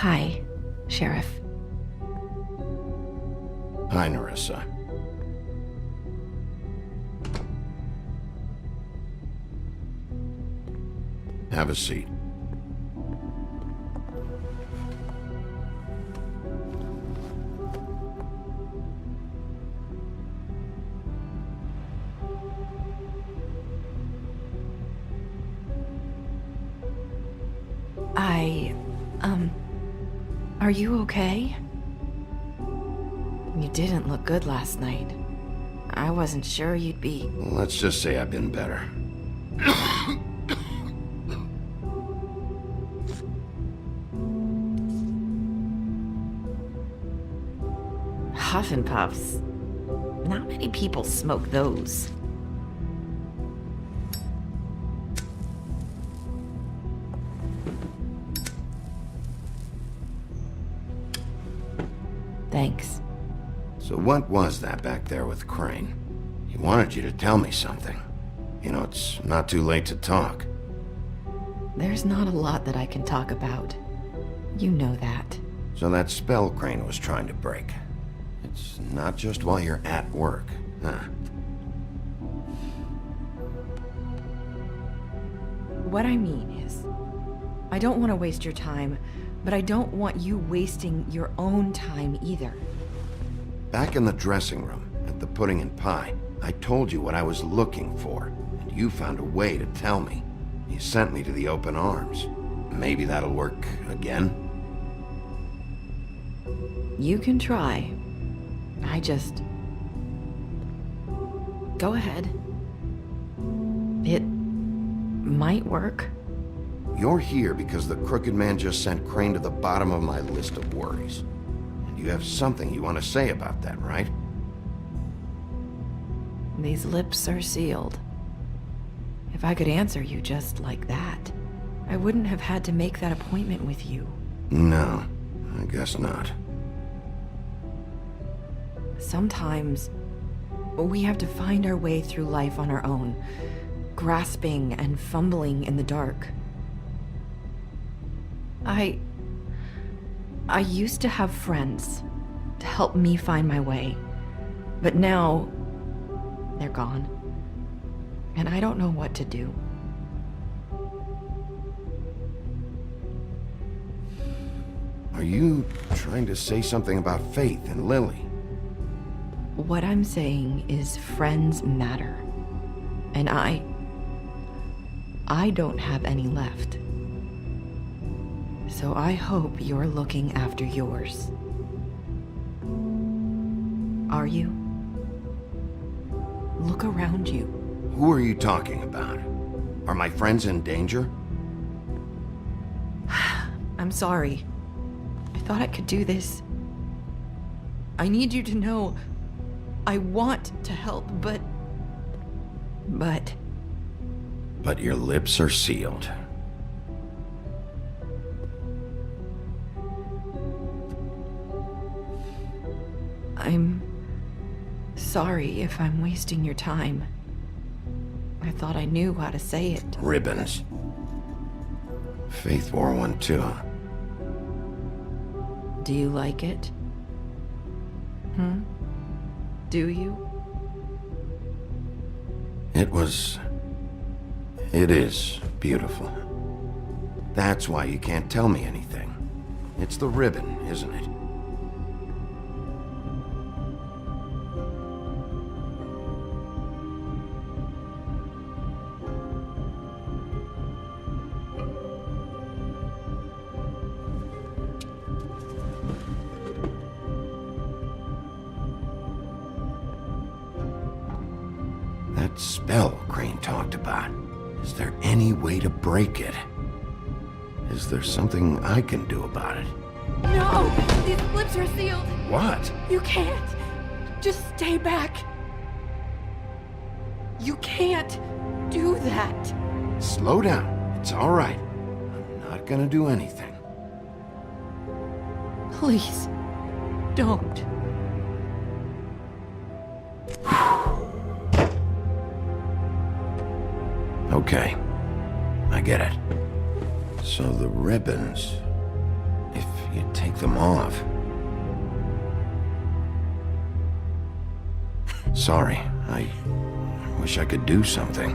Hi, Sheriff. Hi, Nerissa. Have a seat. Are you okay? You didn't look good last night. I wasn't sure you'd be... Let's just say I've been better. Huff and puffs. Not many people smoke those. Thanks. So what was that back there with Crane? He wanted you to tell me something. You know, it's not too late to talk. There's not a lot that I can talk about. You know that. So that spell Crane was trying to break. It's not just while you're at work, huh? What I mean is, I don't want to waste your time, but I don't want you wasting your own time either. Back in the dressing room, at the pudding and pie, I told you what I was looking for, and you found a way to tell me. You sent me to the open arms. Maybe that'll work again? You can try. I just... Go ahead. It might work. You're here because the Crooked Man just sent Crane to the bottom of my list of worries. And you have something you want to say about that, right? These lips are sealed. If I could answer you just like that, I wouldn't have had to make that appointment with you. No, I guess not. Sometimes, we have to find our way through life on our own, grasping and fumbling in the dark. I used to have friends to help me find my way, but now they're gone, and I don't know what to do. Are you trying to say something about Faith and Lily? What I'm saying is friends matter, and I don't have any left. So I hope you're looking after yours. Are you? Look around you. Who are you talking about? Are my friends in danger? I'm sorry. I thought I could do this. I need you to know I want to help, but... But your lips are sealed. I'm sorry if I'm wasting your time. I thought I knew how to say it. Ribbons. Faith wore one too. Do you like it? Do you? It is beautiful. That's why you can't tell me anything. It's the ribbon, isn't it? That spell Crane talked about. Is there any way to break it? Is there something I can do about it? No! These lips are sealed! What? You can't! Just stay back! You can't do that! Slow down. It's all right. I'm not gonna do anything. Please, don't. Okay, I get it. So the ribbons, if you take them off. Sorry, I wish I could do something.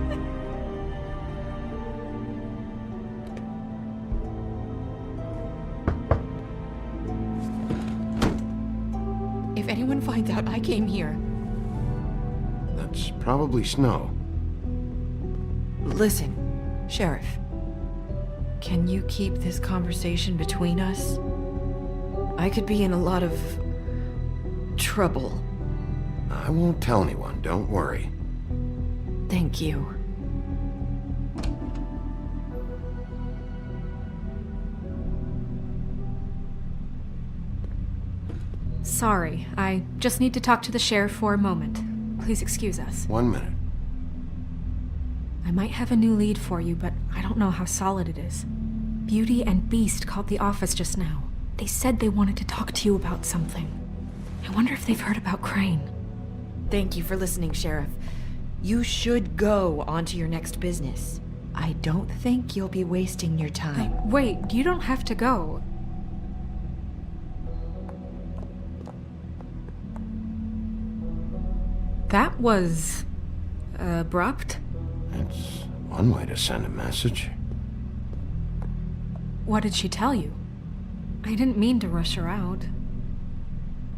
If anyone finds out I came here... That's probably Snow. Listen, Sheriff. Can you keep this conversation between us? I could be in a lot of... trouble. I won't tell anyone, don't worry. Thank you. Sorry, I just need to talk to the sheriff for a moment. Please excuse us. 1 minute. I might have a new lead for you, but I don't know how solid it is. Beauty and Beast called the office just now. They said they wanted to talk to you about something. I wonder if they've heard about Crane. Thank you for listening, Sheriff. You should go on to your next business. I don't think you'll be wasting your time. Wait, you don't have to go. That was... abrupt? That's one way to send a message. What did she tell you? I didn't mean to rush her out.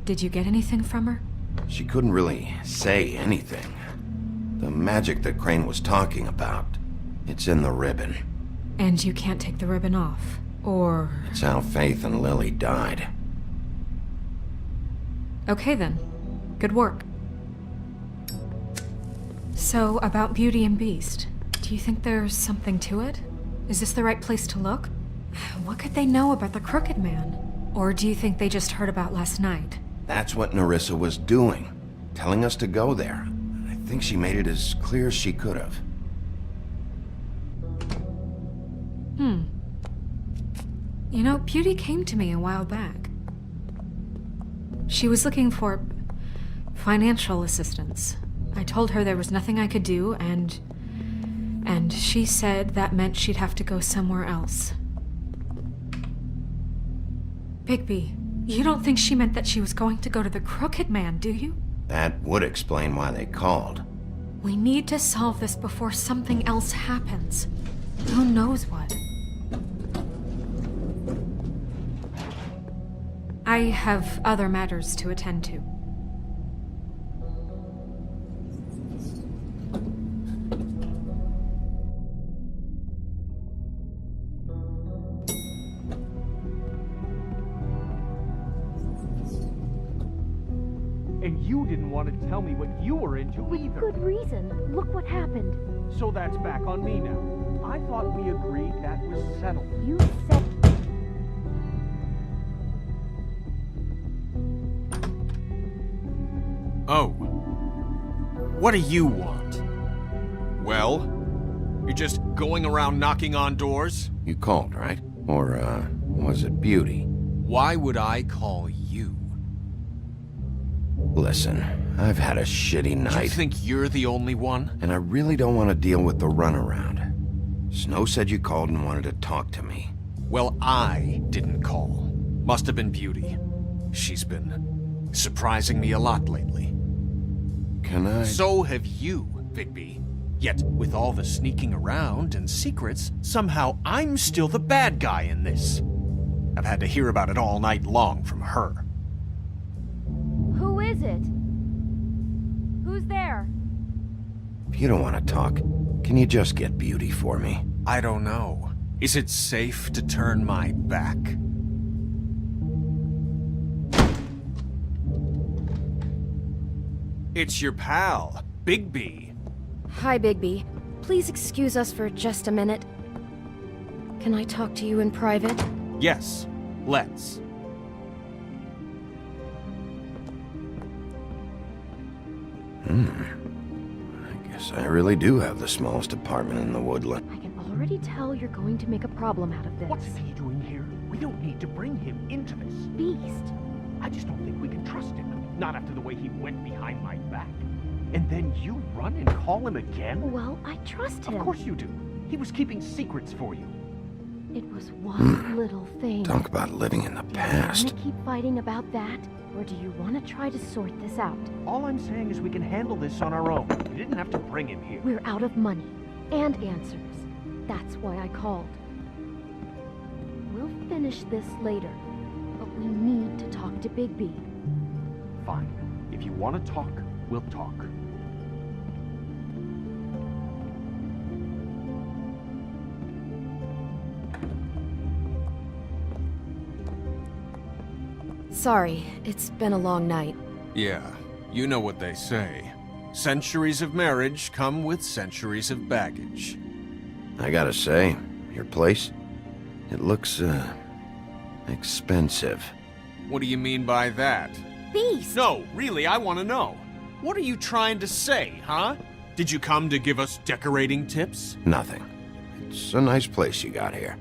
Did you get anything from her? She couldn't really say anything. The magic that Crane was talking about, it's in the ribbon. And you can't take the ribbon off, or... It's how Faith and Lily died. Okay then. Good work. So, about Beauty and Beast, do you think there's something to it? Is this the right place to look? What could they know about the Crooked Man? Or do you think they just heard about last night? That's what Nerissa was doing, telling us to go there. I think she made it as clear as she could have. You know, Beauty came to me a while back. She was looking for financial assistance. I told her there was nothing I could do, and she said that meant she'd have to go somewhere else. Bigby, you don't think she meant that she was going to go to the Crooked Man, do you? That would explain why they called. We need to solve this before something else happens. Who knows what? I have other matters to attend to. And you didn't want to tell me what you were into either. Good reason. Look what happened. So that's back on me now. I thought we agreed that was settled. You said... Oh. What do you want? Well? You're just going around knocking on doors? You called, right? Or, was it Beauty? Why would I call you? Listen, I've had a shitty night. You think you're the only one? And I really don't want to deal with the runaround. Snow said you called and wanted to talk to me. Well, I didn't call. Must have been Beauty. She's been surprising me a lot lately. Can I... So have you, Bigby. Yet, with all the sneaking around and secrets, somehow I'm still the bad guy in this. I've had to hear about it all night long from her. Who is it? Who's there? If you don't want to talk, can you just get Beauty for me? I don't know. Is it safe to turn my back? It's your pal, Bigby. Hi, Bigby. Please excuse us for just a minute. Can I talk to you in private? Yes, let's. I guess I really do have the smallest apartment in the woodland. I can already tell you're going to make a problem out of this. What's he doing here? We don't need to bring him into this. Beast. I just don't think we can trust him. Not after the way he went behind my back. And then you run and call him again? Well, I trust him. Of course you do. He was keeping secrets for you. It was one little thing. Talk about living in the Do you past. want to keep fighting about that? Or do you want to try to sort this out? All I'm saying is we can handle this on our own. You didn't have to bring him here. We're out of money and answers. That's why I called. We'll finish this later, but we need to talk to Bigby. Fine. If you want to talk, we'll talk. Sorry, it's been a long night. Yeah, you know what they say. Centuries of marriage come with centuries of baggage. I gotta say, your place, it looks, expensive. What do you mean by that? Beast! No, really, I want to know. What are you trying to say, huh? Did you come to give us decorating tips? Nothing. It's a nice place you got here.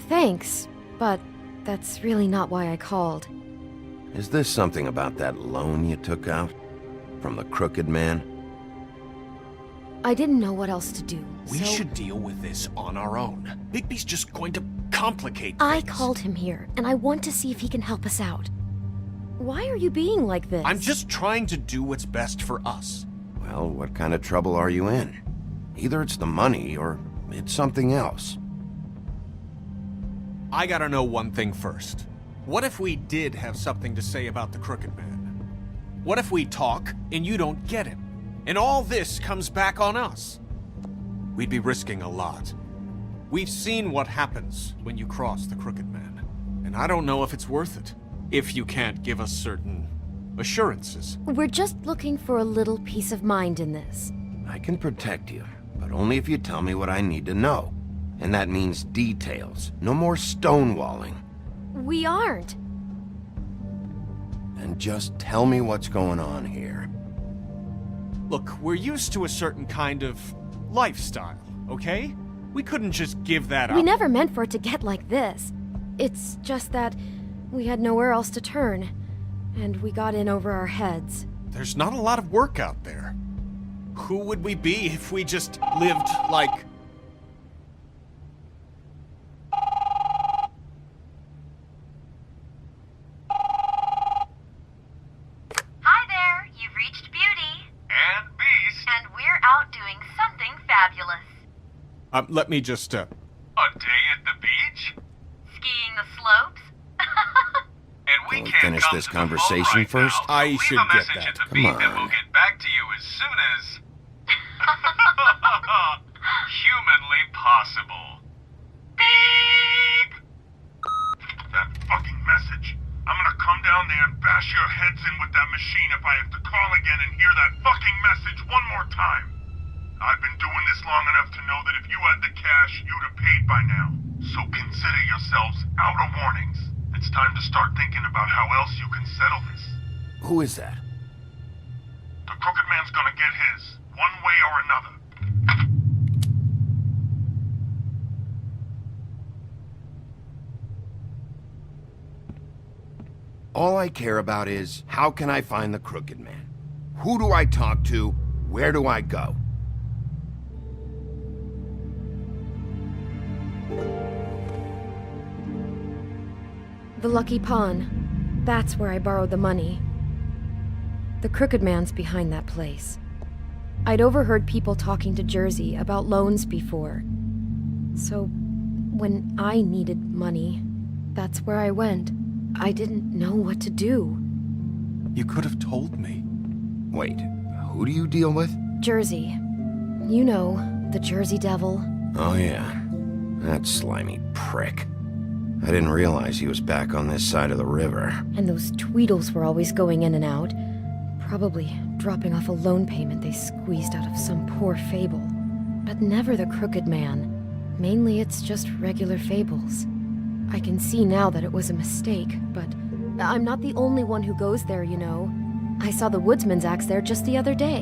Thanks, but that's really not why I called. Is this something about that loan you took out? From the crooked man? I didn't know what else to do, We so should deal with this on our own. Bigby's just going to complicate things. I called him here, and I want to see if he can help us out. Why are you being like this? I'm just trying to do what's best for us. Well, what kind of trouble are you in? Either it's the money, or it's something else. I gotta know one thing first. What if we did have something to say about the Crooked Man? What if we talk and you don't get him? And all this comes back on us? We'd be risking a lot. We've seen what happens when you cross the Crooked Man. And I don't know if it's worth it. If you can't give us certain assurances. We're just looking for a little peace of mind in this. I can protect you, but only if you tell me what I need to know. And that means details. No more stonewalling. We aren't. And just tell me what's going on here. Look, we're used to a certain kind of lifestyle, okay? We couldn't just give that up. We never meant for it to get like this. It's just that we had nowhere else to turn, and we got in over our heads. There's not a lot of work out there. Who would we be if we just lived like... Hi there, you've reached Beauty. And Beast. And we're out doing something fabulous. let me just, A day at the beach? Skiing the slopes? And we Can we can't finish come this to the phone conversation right first? now, so I leave should a get message that. at the Come beat and on. we'll get back to you as soon as... humanly possible. Beep! That fucking message. I'm gonna come down there and bash your heads in with that machine if I have to call again and hear that fucking message one more time. I've been doing this long enough to know that if you had the cash, you'd have paid by now. So consider yourselves out of warnings. It's time to start thinking about how else you can settle this. Who is that? The Crooked Man's gonna get his, one way or another. All I care about is, how can I find the Crooked Man? Who do I talk to? Where do I go? The Lucky Pawn. That's where I borrowed the money. The Crooked Man's behind that place. I'd overheard people talking to Jersey about loans before. So, when I needed money, that's where I went. I didn't know what to do. You could have told me. Wait, who do you deal with? Jersey. You know, the Jersey Devil. Oh yeah, that slimy prick. I didn't realize he was back on this side of the river. And those Tweedles were always going in and out. Probably dropping off a loan payment they squeezed out of some poor fable. But never the Crooked Man. Mainly it's just regular fables. I can see now that it was a mistake, but I'm not the only one who goes there, you know. I saw the woodsman's axe there just the other day.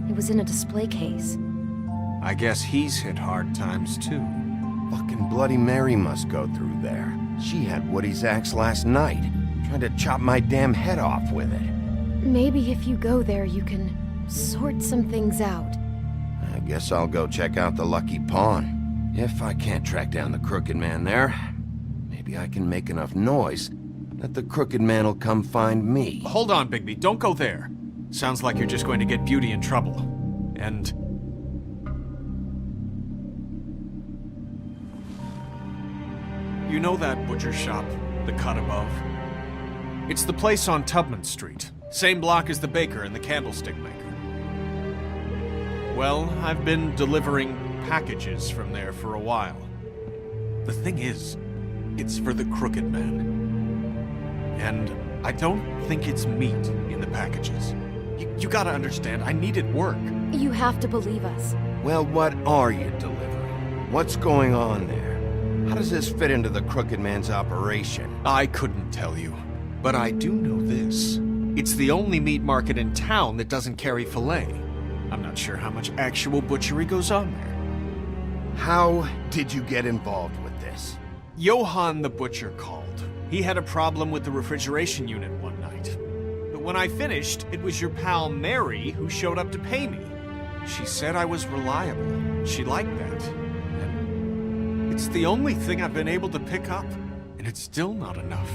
It was in a display case. I guess he's hit hard times too. Fucking Bloody Mary must go through there. She had Woody's axe last night, trying to chop my damn head off with it. Maybe if you go there, you can sort some things out. I guess I'll go check out the Lucky Pawn. If I can't track down the Crooked Man there, maybe I can make enough noise that the Crooked Man will come find me. Hold on, Bigby. Don't go there. Sounds like you're just going to get Beauty in trouble. And... you know that butcher shop, the cut above? It's the place on Tubman Street. Same block as the baker and the candlestick maker. Well, I've been delivering packages from there for a while. The thing is, it's for the Crooked Man. And I don't think it's meat in the packages. You gotta understand, I needed work. You have to believe us. Well, what are you delivering? What's going on there? How does this fit into the Crooked Man's operation? I couldn't tell you, but I do know this. It's the only meat market in town that doesn't carry filet. I'm not sure how much actual butchery goes on there. How did you get involved with this? Johann the butcher called. He had a problem with the refrigeration unit one night. But when I finished, it was your pal Mary who showed up to pay me. She said I was reliable. She liked that. And it's the only thing I've been able to pick up. And it's still not enough.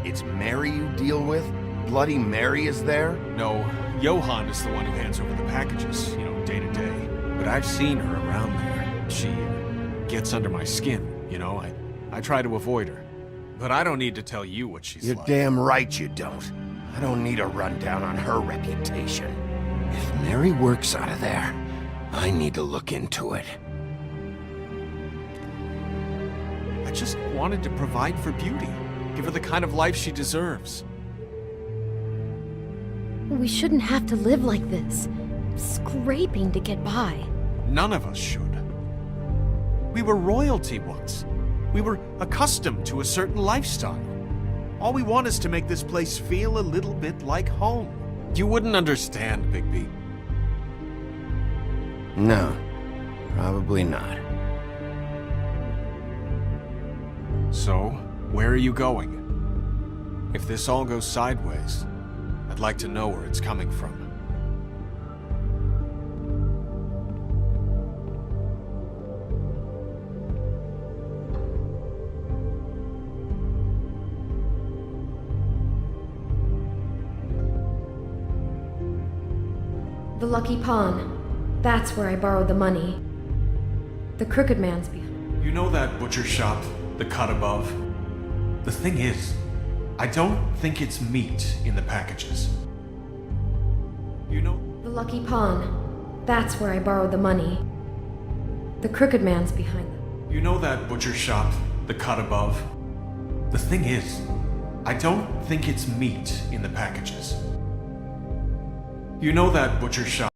It's Mary you deal with? Bloody Mary is there? No, Johann is the one who hands over the packages, day to day. But I've seen her around there. She gets under my skin, I try to avoid her. But I don't need to tell you what she's You're like. damn right you don't. I don't need a rundown on her reputation. If Mary works out of there, I need to look into it. I just wanted to provide for Beauty. Give her the kind of life she deserves. We shouldn't have to live like this, scraping to get by. None of us should. We were royalty once. We were accustomed to a certain lifestyle. All we want is to make this place feel a little bit like home. You wouldn't understand, Bigby. No, probably not. So, where are you going? If this all goes sideways, I'd like to know where it's coming from. The Lucky Pawn. That's where I borrowed the money. The Crooked Man's behind. You know that butcher shop, the cut above? The thing is, I don't think it's meat in the packages. You know? The Lucky Pawn. That's where I borrowed the money. The Crooked Man's behind them. You know that butcher shop, the cut above? The thing is, I don't think it's meat in the packages. You know that butcher shop.